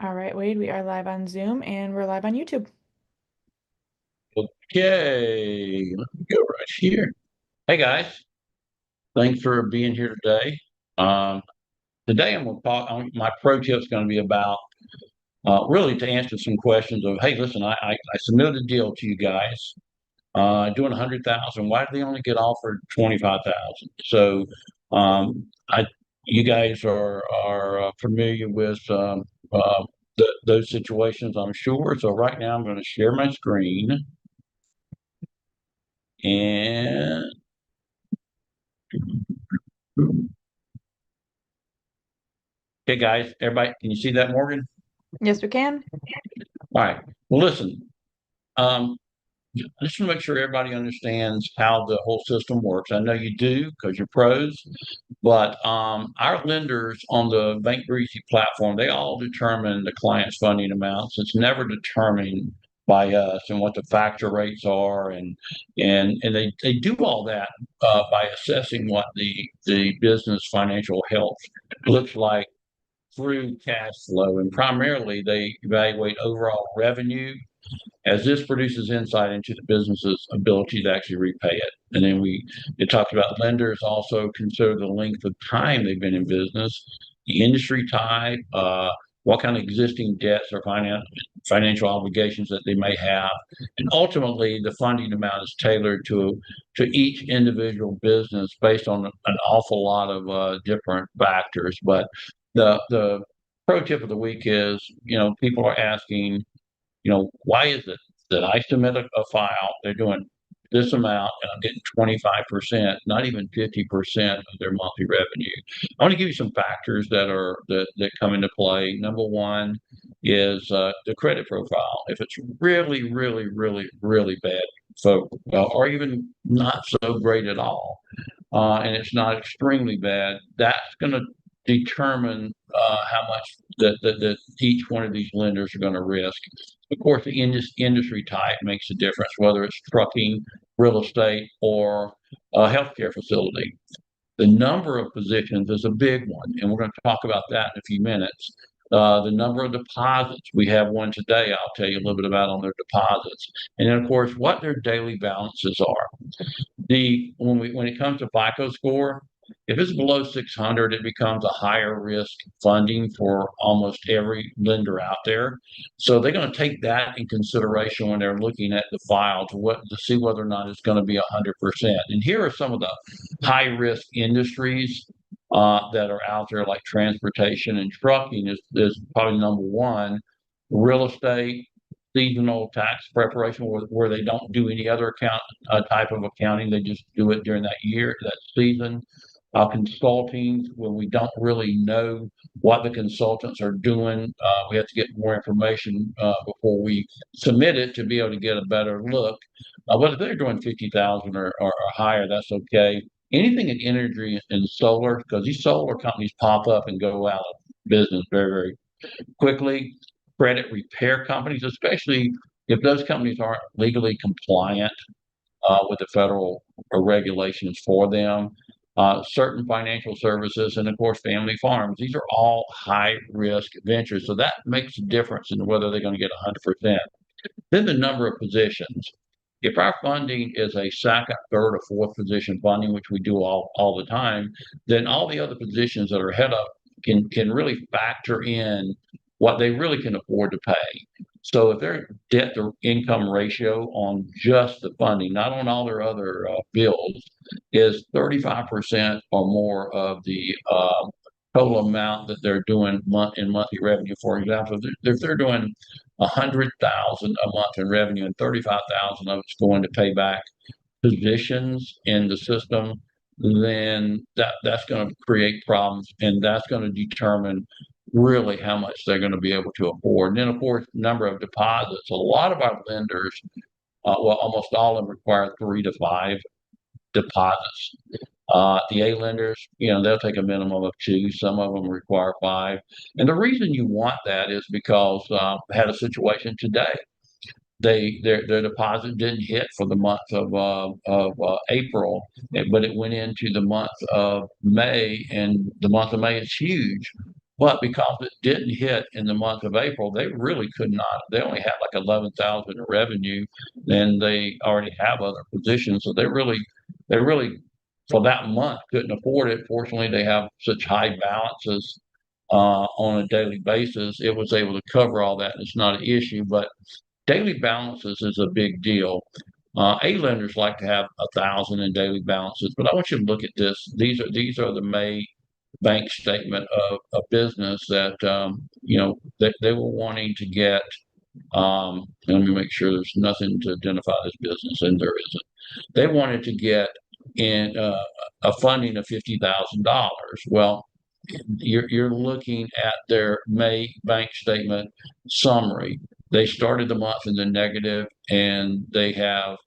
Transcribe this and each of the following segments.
All right, Wade, we are live on Zoom and we're live on YouTube. Okay, let me go right here. Hey guys, thanks for being here today. Um, Today I'm going to talk. My pro tip is going to be about really to answer some questions of, hey, listen, I submitted a deal to you guys, doing 100,000. Why did they only get offered 25,000? So, I you guys are familiar with those situations, I'm sure. So right now I'm going to share my screen and. Okay, guys, everybody, can you see that, Morgan? Yes, we can. All right. Well, listen, um, I just want to make sure everybody understands how the whole system works. I know you do because you're pros, but our lenders on the Bank Breezy platform, they all determine the client's funding amounts. It's never determined by us and what the factor rates are, and they do all that by assessing what the business financial health looks like through cash flow, and primarily they evaluate overall revenue as this produces insight into the business's ability to actually repay it. And then it talks about lenders also consider the length of time they've been in business, the industry type, what kind of existing debts or financial obligations that they may have, and ultimately the funding amount is tailored to each individual business based on an awful lot of different factors. But the pro tip of the week is, people are asking, why is it that I submit a file, they're doing this amount, and I'm getting 25%, not even 50% of their monthly revenue? I want to give you some factors that come into play. Number one is the credit profile. If it's really, really, really, really bad, so or even not so great at all, and it's not extremely bad, that's going to determine how much that each one of these lenders are going to risk. Of course, the industry type makes a difference, whether it's trucking, real estate, or a healthcare facility. The number of positions is a big one, and we're going to talk about that in a few minutes. The number of deposits, we have one today. I'll tell you a little bit about on their deposits, and then of course what their daily balances are. When it comes to FICO score, if it's below 600, it becomes a higher risk funding for almost every lender out there. So they're going to take that in consideration when they're looking at the file to see whether or not it's going to be 100%. And here are some of the high risk industries that are out there, like transportation and trucking is probably number one. Real estate, seasonal tax preparation, where they don't do any other type of accounting. They just do it during that year, that season. Consulting, when we don't really know what the consultants are doing, we have to get more information before we submit it to be able to get a better look. But if they're doing 50,000 or higher, that's okay. Anything in energy and solar, because these solar companies pop up and go out of business very, very quickly. Credit repair companies, especially if those companies aren't legally compliant with the federal regulations for them. Certain financial services, and of course, family farms. These are all high risk ventures. So that makes a difference in whether they're going to get 100%. Then the number of positions. If our funding is a second, third, or fourth position funding, which we do all the time, then all the other positions that are head up can really factor in what they really can afford to pay. So if their debt to income ratio on just the funding, not on all their other bills, is 35% or more of the total amount that they're doing in monthly revenue, for example, if they're doing 100,000 a month in revenue and 35,000 of it's going to pay back positions in the system, then that's going to create problems, and that's going to determine really how much they're going to be able to afford. And then, of course, number of deposits. A lot of our lenders, well, almost all of them require 3 to 5 deposits. The A lenders, they'll take a minimum of two. Some of them require 5. And the reason you want that is because I had a situation today. Their deposit didn't hit for the month of April, but it went into the month of May, and the month of May is huge. But because it didn't hit in the month of April, they really could not. They only had like 11,000 in revenue, and they already have other positions, so they really for that month couldn't afford it. Fortunately, they have such high balances on a daily basis. It was able to cover all that. And it's not an issue, but daily balances is a big deal. A lenders like to have 1,000 in daily balances, but I want you to look at this. These are the May bank statement of a business that that they were wanting to get. Let me make sure there's nothing to identify this business, and there isn't. They wanted to get in a funding of $50,000. Well, you're looking at their May bank statement summary. They started the month in the negative, and they have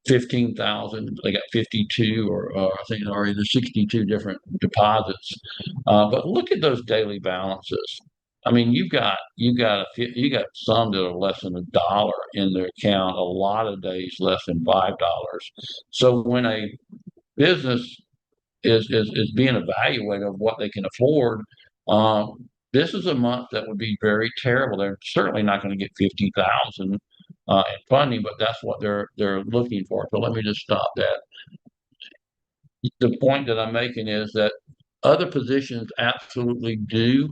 15,000. They got 52, or I think already there's 62 different deposits. But look at those daily balances. I mean, you got some that are less than $1 in their account. A lot of days less than $5. So when a business is being evaluated of what they can afford. This is a month that would be very terrible. They're certainly not going to get 50,000 in funding, but that's what they're looking for. So let me just stop that. The point that I'm making is that other positions absolutely do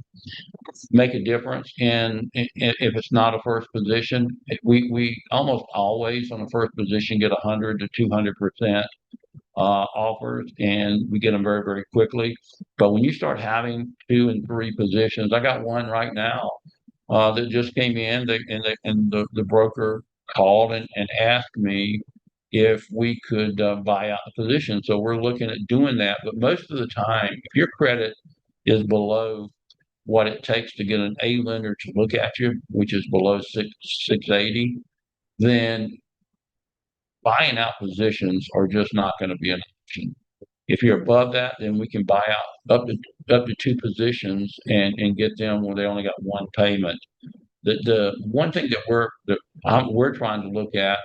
make a difference. And if it's not a first position, we almost always on a first position get 100 to 200% offers, and we get them very, very quickly. But when you start having 2 and 3 positions, I got one right now that just came in, and the broker called and asked me if we could buy out the position. So we're looking at doing that. But most of the time, if your credit is below what it takes to get an A lender to look at you, which is below 680, then buying out positions are just not going to be an option. If you're above that, then we can buy out up to 2 positions and get them where they only got 1 payment. The one thing that we're trying to look at,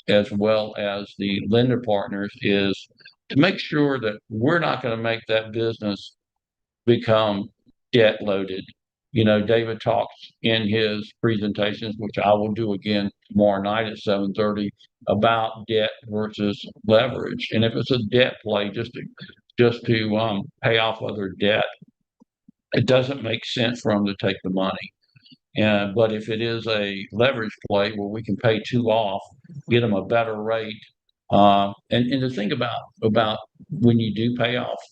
as well as the lender partners, is to make sure that we're not going to make that business become debt loaded. David talks in his presentations, which I will do again tomorrow night at 7:30, about debt versus leverage. And if it's a debt play, just to pay off other debt, it doesn't make sense for them to take the money. But if it is a leverage play where we can pay 2 off, get them a better rate, and the thing about when you do pay off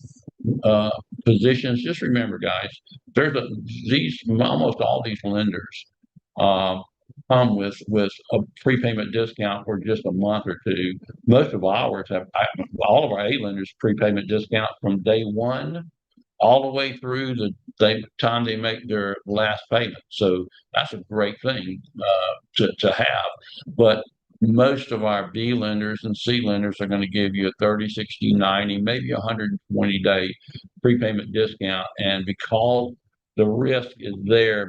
uh, positions, just remember, guys, these almost all these lenders um, come with a prepayment discount for just a month or two. Most of ours all of our A lenders prepayment discount from day one all the way through the time they make their last payment. So that's a great thing to have. But most of our B lenders and C lenders are going to give you a 30, 60, 90, maybe 120-day prepayment discount. And because the risk is there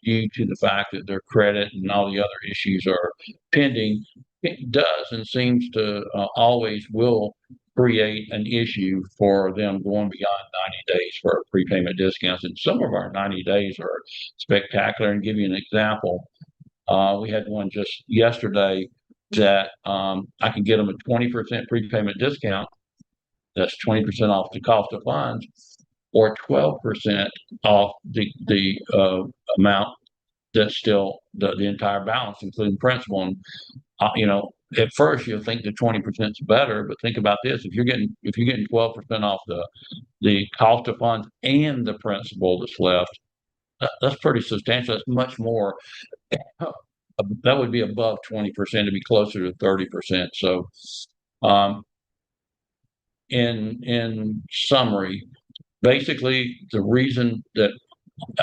due to the fact that their credit and all the other issues are pending, it does and seems to always will create an issue for them going beyond 90 days for prepayment discounts. And some of our 90 days are spectacular. And give you an example, we had one just yesterday that I can get them a 20% prepayment discount. That's 20% off the cost of funds, or 12% off the amount that's still the entire balance, including principal. And at first you'll think the 20% is better, but think about this: if you're getting 12% off the cost of funds and the principal that's left, that's pretty substantial. That's much more. That would be above 20% to be closer to 30%. So, um, in summary, basically the reason that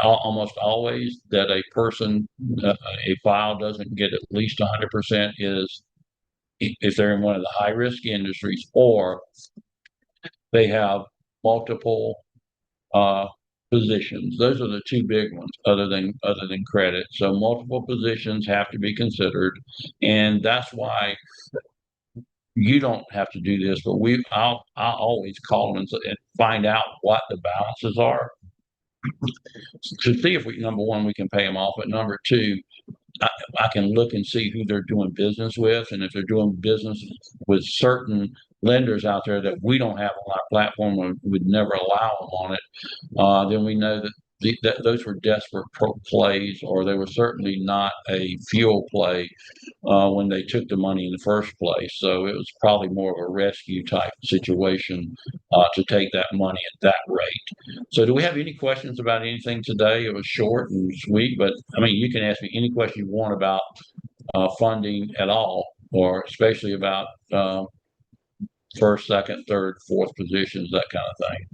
almost always that a file doesn't get at least 100% is if they're in one of the high risk industries, or they have multiple uh, positions. Those are the 2 big ones, other than credit. So multiple positions have to be considered, and that's why you don't have to do this. But I'll always call them and find out what the balances are, to see if we, number one, we can pay them off, but number two, I, I can look and see who they're doing business with, and if they're doing business with certain lenders out there that we don't have on our platform or would never allow them on it, then we know that, that those were desperate plays, or they were certainly not a fuel play when they took the money in the first place. So it was probably more of a rescue type situation to take that money at that rate. So do we have any questions about anything today? It was short and sweet, but I mean, you can ask me any question you want about funding at all, or especially about first, second, third, fourth positions, that kind of thing.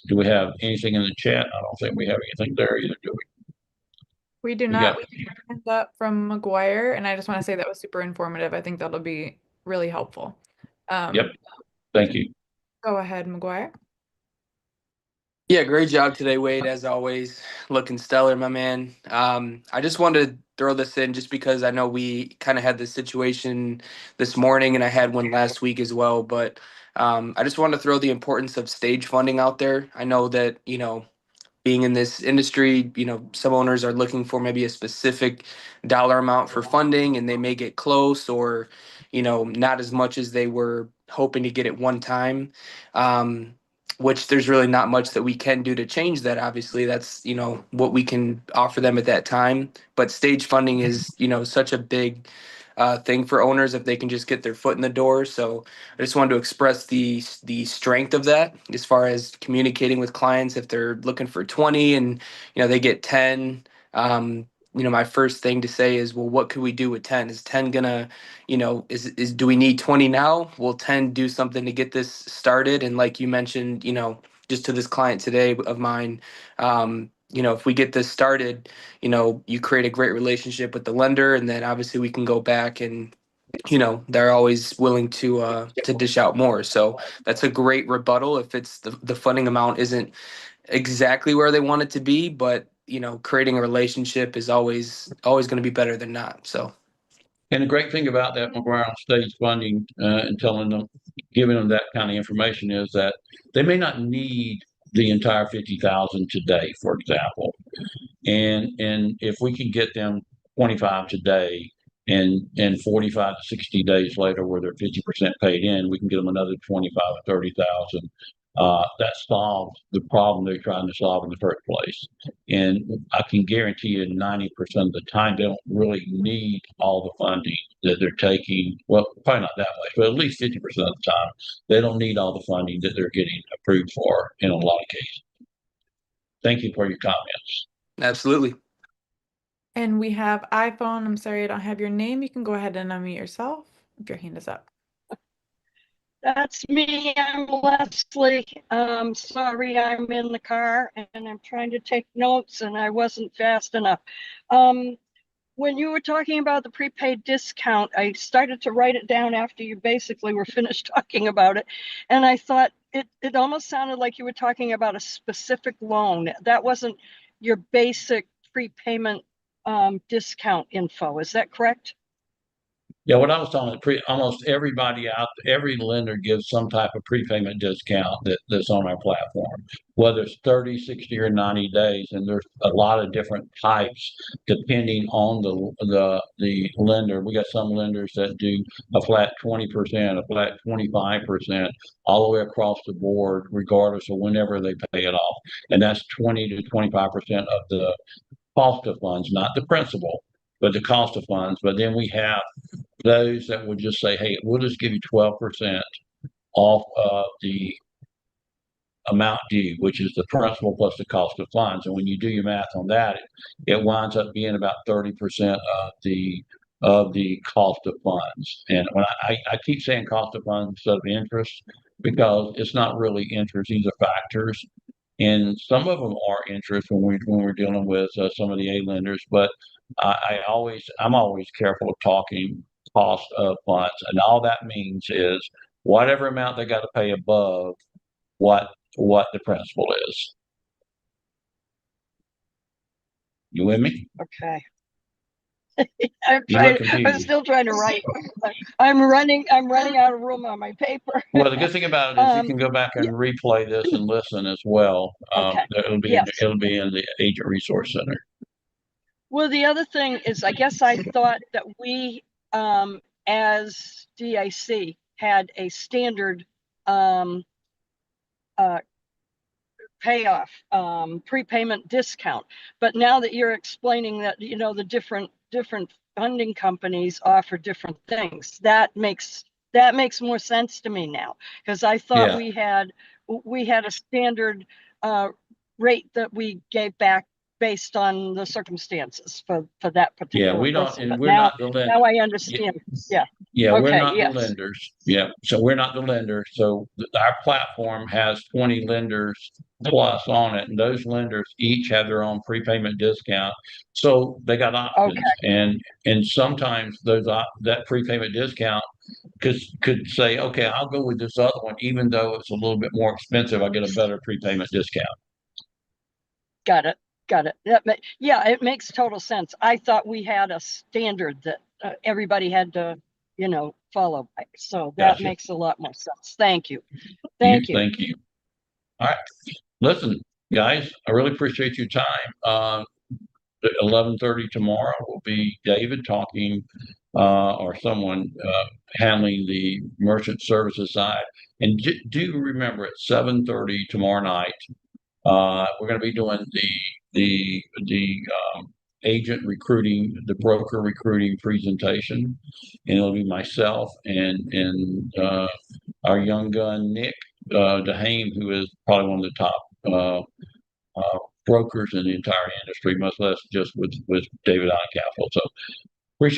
Do we have anything in the chat? I don't think we have anything there either, do we? We do We not. got, We have a hand up from McGuire, and I just want to say that was super informative. I think that'll be really helpful. yep, thank you. Go ahead, McGuire. Yeah, great job today, Wade, as always. Looking stellar, my man. I just wanted to throw this in just because I know we kind of had this situation this morning and I had one last week as well. But I just wanted to throw the importance of stage funding out there. I know that, being in this industry, some owners are looking for maybe a specific dollar amount for funding and they may get close or, not as much as they were hoping to get at one time. Which there's really not much that we can do to change that. Obviously, that's, what we can offer them at that time. But stage funding is, such a big thing for owners if they can just get their foot in the door. So I just wanted to express the strength of that as far as communicating with clients if they're looking for 20 and they get 10. My first thing to say is, well, what could we do with 10? Is 10 gonna, is do we need 20 now? Will 10 do something to get this started? And like you mentioned, just to this client today of mine, if we get this started, you create a great relationship with the lender, and then obviously we can go back and they're always willing to dish out more. So that's a great rebuttal if it's the funding amount isn't exactly where they want it to be, but creating a relationship is always going to be better than not. So And the great thing about that McGuire on stage funding and telling them, giving them that kind of information is that they may not need the entire 50,000 today, for example. And if we can get them 25 today and 45 to 60 days later where they're 50% paid in, we can get them another 25 or 30,000. That solves the problem they're trying to solve in the first place. And I can guarantee you 90% of the time they don't really need all the funding that they're taking. Well, probably not that much, but at least 50% of the time, they don't need all the funding that they're getting approved for in a lot of cases. Thank you for your comments. absolutely. And we have iPhone. I'm sorry, I don't have your name. You can go ahead and unmute yourself if your hand is up. That's me. I'm Leslie. Sorry, I'm in the car and I'm trying to take notes and I wasn't fast enough. When you were talking about the prepaid discount, I started to write it down after you basically were finished talking about it. And I thought it almost sounded like you were talking about a specific loan. That wasn't your basic prepayment discount info. Is that correct? Yeah, what I was talking about, almost everybody every lender gives some type of prepayment discount that's on our platform, whether it's 30, 60, or 90 days. And there's a lot of different types depending on the lender. We got some lenders that do a flat 20%, a flat 25%, all the way across the board, regardless of whenever they pay it off. And that's 20 to 25% of the cost of funds, not the principal, but the cost of funds. But then we have those that would just say, hey, we'll just give you 12% off of the amount due, which is the principal plus the cost of funds. And when you do your math on that, it winds up being about 30% of the cost of funds. And when I keep saying cost of funds instead of interest, because it's not really interest, these are factors. And some of them are interest when we're dealing with some of the A lenders, but I'm always careful of talking cost of funds, and all that means is whatever amount they got to pay above what the principal is. You with me? Okay. I'm You trying, look I'm confused. still trying to write. I'm running out of room on my paper. Well, the good thing about it is you Um, can go back yeah, and replay this and listen as well. okay, yes. It'll be in the Agent Resource Center. Well, the other thing is, I guess I thought that we, as DIC, had a standard um, uh, payoff, prepayment discount. But now that you're explaining that, the different funding companies offer different things, that makes more sense to me now, because I thought Yeah. we had a standard rate that we gave back based on the circumstances for that Yeah, particular we don't, person. and But we're not the lender. now I understand. Yeah. Yeah, we're Okay. not the Yes. lenders. Yeah, so we're not the lender. So our platform has 20 lenders plus on it, and those lenders each have their own prepayment discount. So they got options, Okay. and sometimes that prepayment discount could say, okay, I'll go with this other one, even though it's a little bit more expensive. I get a better prepayment discount. Got it. Got it. Yeah, it makes total sense. I thought we had a standard that everybody had to, follow. So that Gotcha. makes a lot more sense. Thank you. Thank you. Thank you. All right, listen, guys, I really appreciate your time. At 11:30 tomorrow will be David talking, or someone handling the merchant services side. And do remember at 7:30 tomorrow night, we're going to be doing the agent recruiting, the broker recruiting presentation, and it'll be myself and our young gun Nick DeHame, who is probably one of the top brokers in the entire industry, much less just with David on Capital. So